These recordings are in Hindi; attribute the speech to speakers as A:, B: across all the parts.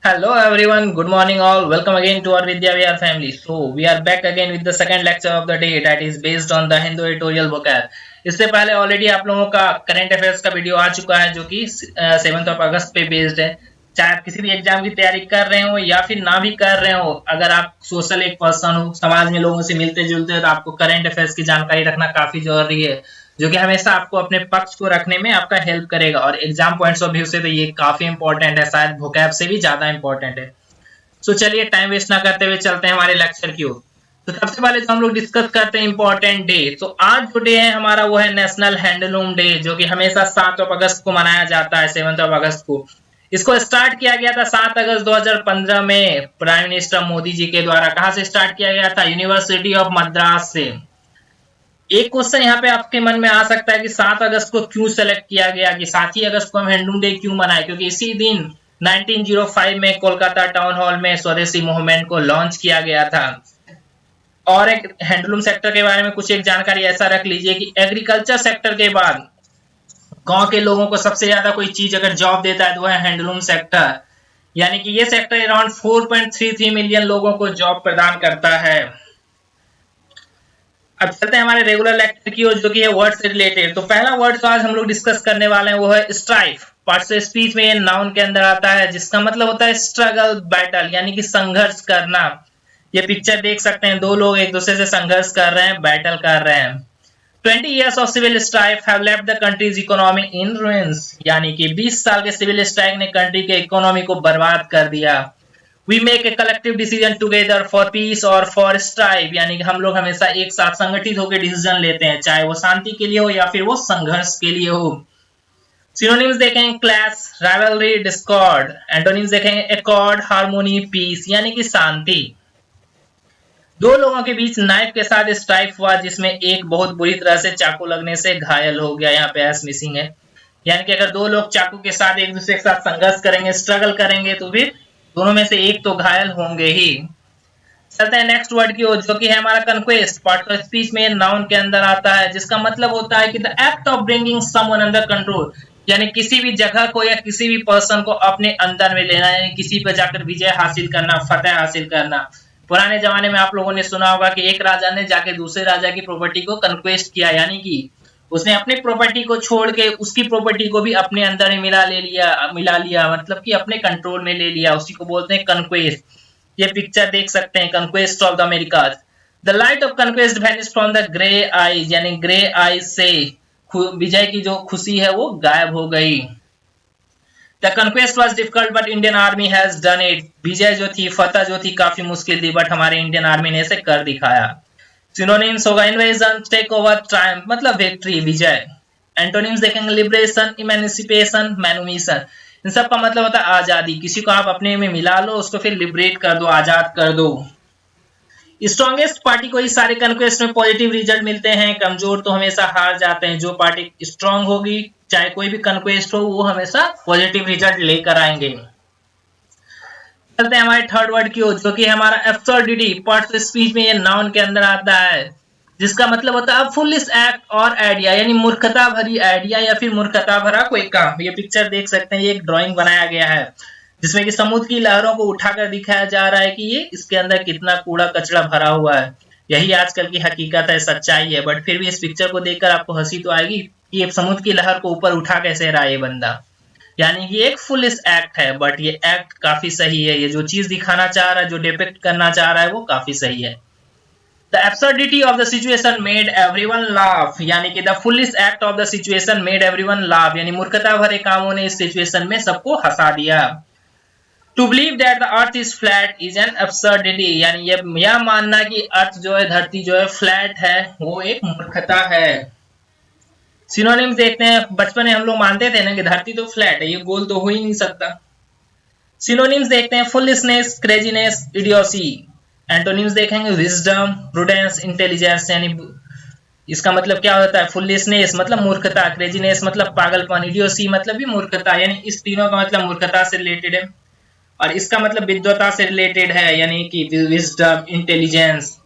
A: Hello everyone, good morning all. Welcome again to our Vidya VR family. So we are back again with the second lecture of the day that is based on the Hindu editorial vocab. इससे पहले ऑलरेडी आप लोगों का करंट अफेयर्स का वीडियो आ चुका है जो कि 7 अगस्त पे बेस्ड है। चाहे आप किसी भी एग्जाम की तैयारी कर रहे हो या फिर ना भी कर रहे हो, अगर आप सोशल एक पर्सन हो, समाज में लोगों से मिलते जुलते हो, तो आपको करंट अफेयर्स की जानकारी रखना काफी जरूरी है, जो कि हमेशा आपको अपने पक्ष को रखने में आपका हेल्प करेगा। और एग्जाम पॉइंट्स ऑफ व्यू से तो ये काफी इंपॉर्टेंट है, शायद vocab से भी ज्यादा इंपॉर्टेंट है। सो चलिए टाइम वेस्ट ना करते हुए चलते हैं हमारे लेक्चर की ओर। तो सबसे पहले तो हम लोग डिस्कस करते हैं इंपॉर्टेंट डे। तो आज जो डे है हमारा वो है नेशनल हैंडलूम डे, जो कि हमेशा 7 अगस्त को मनाया जाता है, 7 अगस्त को। इसको स्टार्ट किया गया था 7 अगस्त 2015 में प्राइम मिनिस्टर मोदी जी के द्वारा। कहां से स्टार्ट किया गया था? यूनिवर्सिटी ऑफ मद्रास से। एक क्वेश्चन यहाँ पे आपके मन में आ सकता है कि 7 अगस्त को क्यों सेलेक्ट किया गया, कि 7 ही अगस्त को हम हैंडलूम डे क्यों मनाए? क्योंकि इसी दिन 1905 में कोलकाता टाउन हॉल में स्वदेशी मूवमेंट को लॉन्च किया गया था। और एक हैंडलूम सेक्टर के बारे में कुछ एक जानकारी ऐसा रख लीजिए कि एग्रीकल्चर सेक्टर के बाद गांव के लोगों को सबसे ज्यादा कोई चीज अगर जॉब देता है तो वह है हैंडलूम सेक्टर। यानी कि ये सेक्टर अराउंड 4.33 मिलियन लोगों को जॉब प्रदान करता है। अब चलते हैं हमारे रेगुलर लेक्चर की ओर, जो कि है वर्ड से रिलेटेड। तो पहला वर्ड तो आज हम लोग डिस्कस करने वाले हैं वो है स्ट्राइफ। पार्ट्स ऑफ स्पीच में ये नाउन के अंदर आता है, जिसका मतलब होता है स्ट्रगल, बैटल, यानी कि संघर्ष करना। ये पिक्चर देख सकते हैं, दो लोग एक दूसरे से संघर्ष कर रहे हैं, बैटल कर रहे हैं। 20 years of civil strife have left the country's economy in ruins, यानी कि 20 साल के सिविल स्ट्राइक ने कंट्री के इकोनॉमी को बर्बाद कर दिया। We make a collective decision together for peace or for strife, यानी कि हम लोग हमेशा एक साथ संगठित होकर डिसीजन लेते हैं, चाहे वो शांति के लिए हो या फिर वो संघर्ष के लिए हो। सिनोनिम्स देखेंगे क्लैश, राइवलरी, डिस्कॉर्ड। एंटोनिम्स देखेंगे एकॉर्ड, हार्मोनी, पीस, यानी कि शांति। दो लोगों के बीच नाइफ के साथ स्ट्राइक हुआ, जिसमें एक बहुत बुरी तरह से चाकू लगने से घायल हो गया। यहाँ पे एस मिसिंग है, यानी कि अगर दो लोग चाकू के साथ एक दूसरे के साथ संघर्ष करेंगे, स्ट्रगल करेंगे, तो फिर दोनों में से एक तो घायल होंगे ही। चलते हैं नेक्स्ट वर्ड की ओर, जो कि है हमारा कन्क्वेस्ट। पार्ट ऑफ स्पीच में नाउन के अंदर आता है, जिसका मतलब होता है कि the act of bringing someone under control, यानी किसी भी जगह को या किसी भी पर्सन को अपने अंदर में लेना, यानी किसी पर जाकर विजय हासिल करना, फतेह हासिल करना। पुराने जमाने में आप लोगों ने सुना होगा कि एक राजा ने जाके दूसरे राजा की प्रॉपर्टी को कन्क्वेस्ट किया, यानी कि उसने अपनी प्रॉपर्टी को छोड़ के उसकी प्रॉपर्टी को भी अपने अंदर में मिला लिया, मतलब कि अपने कंट्रोल में ले लिया। उसी को बोलते हैं कन्क्वेस्ट। ये पिक्चर देख सकते हैं, conquest of the Americas. The light of conquest vanish from the grey eyes, यानी ग्रे आईज से विजय की जो खुशी है वो गायब हो गई। The conquest was difficult but Indian army has done it, विजय जो थी, फतह जो थी, काफी मुश्किल थी, बट हमारे इंडियन आर्मी ने इसे कर दिखाया। सिनोनिम्स होगा इन्वेजन, टेक ओवर, ट्रायम्फ, मतलब विक्ट्री, विजय। एंटोनिम्स देखेंगे लिबरेशन, इमेंसिपेशन, मैनुमिशन। इन सब का मतलब होता है आजादी। किसी को आप अपने में मिला लो, उसको फिर लिबरेट कर दो, आजाद कर दो। स्ट्रॉन्गेस्ट पार्टी को ही सारे कन्क्वेस्ट में पॉजिटिव रिजल्ट मिलते हैं, कमजोर तो हमेशा हार जाते हैं। जो पार्टी स्ट्रांग होगी, चाहे कोई भी कन्क्वेस्ट हो, वो हमेशा पॉजिटिव रिजल्ट लेकर आएंगे। चलते हैं हमारे थर्ड वर्ड की ओर, जो कि हमारा एब्सर्डिटी। पार्ट्स ऑफ स्पीच में ये नाउन के अंदर आता है, जिसका मतलब होता है फुलिश एक्ट और आइडिया, यानी मूर्खता भरी आइडिया या फिर मूर्खता भरा कोई काम। ये पिक्चर देख सकते हैं, ये एक ड्राइंग बनाया गया है, जिसमें कि समुद्र की लहरों को उठाकर दिखाया जा रहा है कि ये इसके अंदर कितना कूड़ा कचरा भरा हुआ है। यही आजकल की हकीकत है, सच्चाई है। बट फिर भी इस पिक्चर को देखकर आपको हंसी तो आएगी कि ये समुद्र की लहर को ऊपर उठा कैसे रहा है ये बंदा। यानी कि एक फुलिश एक्ट है, बट ये एक्ट काफी सही है। ये जो चीज दिखाना चाह रहा है, जो डिपिक्ट करना चाह रहा है, वो काफी सही है। The absurdity of the situation made everyone laugh, यानी कि the foolish act of the situation made everyone laugh, यानी मूर्खता भरे कामों ने इस सिचुएशन में सबको हंसा दिया। To believe that the earth is flat is an absurdity, यानी यह मानना कि अर्थ जो है, धरती जो है फ्लैट है, वो एक मूर्खता है। सिनोनिम्स देखते हैं। बचपन में हम लोग मानते थे ना कि धरती तो फ्लैट है, ये गोल तो हो ही नहीं सकता। सिनोनिम्स देखते हैं फुलिशनेस, क्रेजीनेस, इडियोसी। एंटोनिम्स देखेंगे विजडम, प्रूडेंस, इंटेलिजेंस, यानी इसका मतलब क्या होता है? फुलिशनेस मतलब मूर्खता, क्रेजीनेस मतलब पागलपन, इडियोसी मतलब भी मूर्खता, यानी इस तीनों का मतलब मूर्खता से रिलेटेड है। और इसका मतलब विद्वता से रिलेटेड है, यानी कि विजडम, इंटेलिजेंस।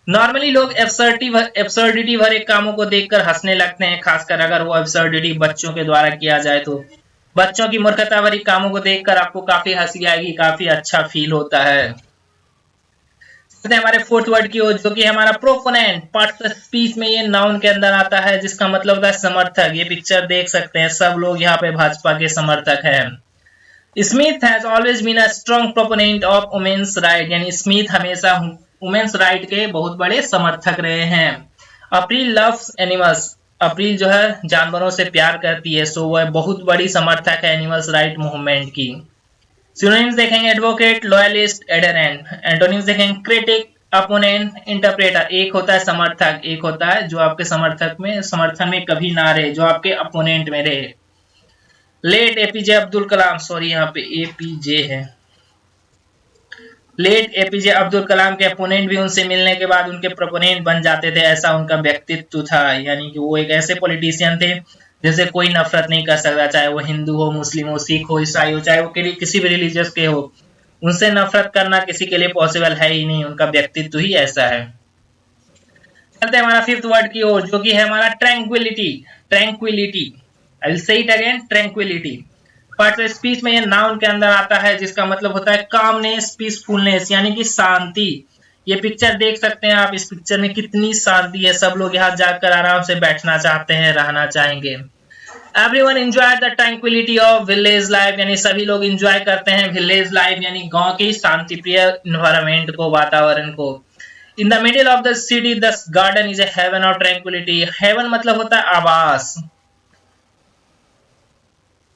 A: नॉर्मली लोग एब्सर्डिटी भरे कामों को देखकर हंसने लगते हैं, खासकर अगर वो एब्सर्डिटी बच्चों के द्वारा किया जाए तो। बच्चों की मूर्खता भरी कामों को देखकर आपको काफी हंसी आएगी, काफी अच्छा फील होता है। हमारे फोर्थ वर्ड की ओर, जो कि हमारा प्रोपोनेंट। पार्ट ऑफ स्पीच में ये नाउन के अंदर आता है, जिसका मतलब होता है समर्थक। ये पिक्चर देख सकते हैं, सब लोग यहाँ पे भाजपा के समर्थक हैं। Smith has always been a strong proponent of women's right, यानी स्मिथ हमेशा वुमेन्स राइट के बहुत बड़े समर्थक रहे हैं। अप्रैल लव्स एनिमल्स, अप्रैल जो है जानवरों से प्यार करती है, सो वह बहुत बड़ी समर्थक है एनिमल्स राइट मूवमेंट की। सिनोनिम्स देखेंगे एडवोकेट, लॉयलिस्ट, एडहेरेंट। एंटोनिम्स देखेंगे क्रिटिक, अपोनेंट, इंटरप्रेटर। एक होता है समर्थक, एक होता है जो आपके समर्थन में कभी ना रहे, जो आपके अपोनेंट में रहे। Late APJ Abdul Kalam, sorry यहाँ पे एपीजे है। लेट एपीजे अब्दुल कलाम के अपोनेंट भी उनसे मिलने के बाद उनके प्रोपोनेंट बन जाते थे, ऐसा उनका व्यक्तित्व था। यानी कि वो एक ऐसे पॉलिटिशियन थे जैसे कोई नफरत नहीं कर सकता, चाहे वो हिंदू हो, मुस्लिम हो, सिख हो, ईसाई हो, चाहे वो किसी भी रिलीजियस के हो, उनसे नफरत करना किसी के लिए पॉसिबल है ही नहीं, उनका व्यक्तित्व ही ऐसा है। चलते हैं हमारा फिफ्थ वर्ड की ओर, जो कि है हमारा tranquillity. Tranquillity, I will say it again, tranquillity. Part of speech में ये नाउन के अंदर आता है, जिसका मतलब होता है कामनेस, पीसफुलनेस, यानी कि शांति। ये पिक्चर देख सकते हैं आप, इस पिक्चर में कितनी शांति है, सब लोग यहाँ जाकर आराम से बैठना चाहते हैं, रहना चाहेंगे। Everyone enjoy the tranquility of village life, यानी सभी लोग एंजॉय करते हैं विलेज लाइफ, यानी गांव की शांति प्रिय इन्वायरमेंट को, वातावरण को। In the middle of the city the garden is a heaven of tranquillity. Heaven मतलब होता है आवास,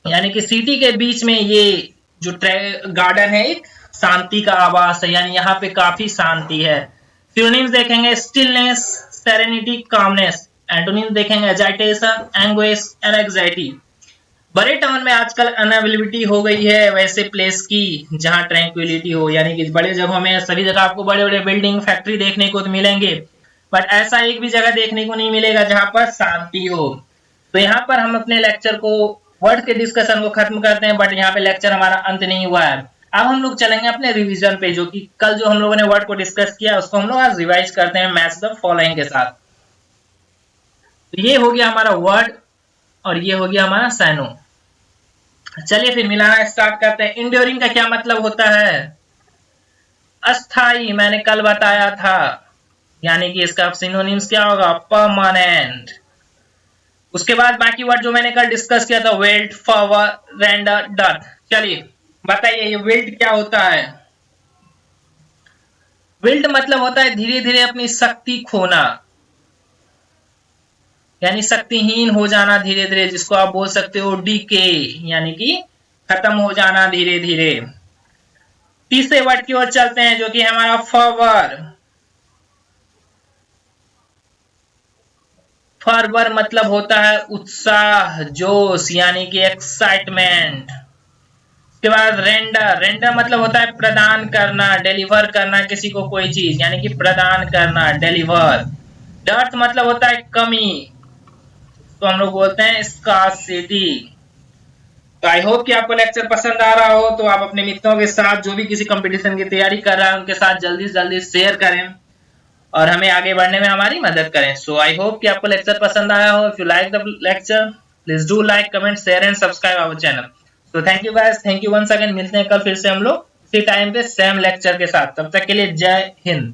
A: यानी कि सिटी के बीच में ये जो गार्डन है एक शांति का आवास है, यानी यहाँ पे काफी शांति है। सिनोनिम्स देखेंगे स्टिलनेस, सेरेनिटी, कामनेस। एंटोनिम्स देखेंगे एजाइटेशन, एंग्विश, एंजाइटी। बड़े टाउन में आजकल अनअवेलेबिलिटी हो गई है वैसे प्लेस की जहां ट्रैंक्विलिटी हो, यानी कि बड़े जगहों में सभी जगह आपको बड़े बड़े बिल्डिंग, फैक्ट्री देखने को तो मिलेंगे, बट ऐसा एक भी जगह देखने को नहीं मिलेगा जहां पर शांति हो। तो यहाँ पर हम अपने लेक्चर को, वर्ड के डिस्कशन को खत्म करते हैं, बट यहाँ पे लेक्चर हमारा अंत नहीं हुआ है। अब हम लोग चलेंगे अपने रिवीजन पे, जो कि कल जो हम लोगों ने वर्ड को डिस्कस किया उसको हम लोग आज रिवाइज करते हैं मैच द फॉलोइंग के साथ। तो ये हो गया हमारा वर्ड और ये हो गया हमारा सैनो। चलिए फिर मिलाना स्टार्ट करते हैं। इंड्योरिंग का क्या मतलब होता है? अस्थाई, मैंने कल बताया था, यानी कि इसका सिनोनिम्स क्या होगा? परमानेंट। उसके बाद बाकी वर्ड जो मैंने कल डिस्कस किया था, वेल्ट, फॉरवर्ड, रेंडर, डर्थ। चलिए बताइए ये विल्ट क्या होता है? विल्ट मतलब होता है धीरे धीरे अपनी शक्ति खोना, यानी शक्तिहीन हो जाना धीरे धीरे, जिसको आप बोल सकते हो डीके, यानी कि खत्म हो जाना धीरे धीरे। तीसरे वर्ड की ओर चलते हैं, जो कि हमारा फॉरवर्ड। फॉरवर्ड मतलब होता है उत्साह, जोश, यानी कि एक्साइटमेंट। उसके बाद रेंडर, रेंडर मतलब होता है प्रदान करना, डिलीवर करना किसी को कोई चीज, यानी कि प्रदान करना, डिलीवर। डर्थ मतलब होता है कमी, तो हम लोग बोलते हैं स्कार्सिटी। तो आई होप कि आपको लेक्चर पसंद आ रहा हो, तो आप अपने मित्रों के साथ, जो भी किसी कंपटीशन की तैयारी कर रहा है, उनके साथ जल्दी से जल्दी शेयर करें और हमें आगे बढ़ने में हमारी मदद करें। सो आई होप कि आपको लेक्चर पसंद आया हो। If you like the lecture, please do like, comment, share and subscribe our channel. तो thank you guys, thank you once again. मिलते हैं कल फिर से हम लोग इसी टाइम पे सेम लेक्चर के साथ। तब तक के लिए जय हिंद।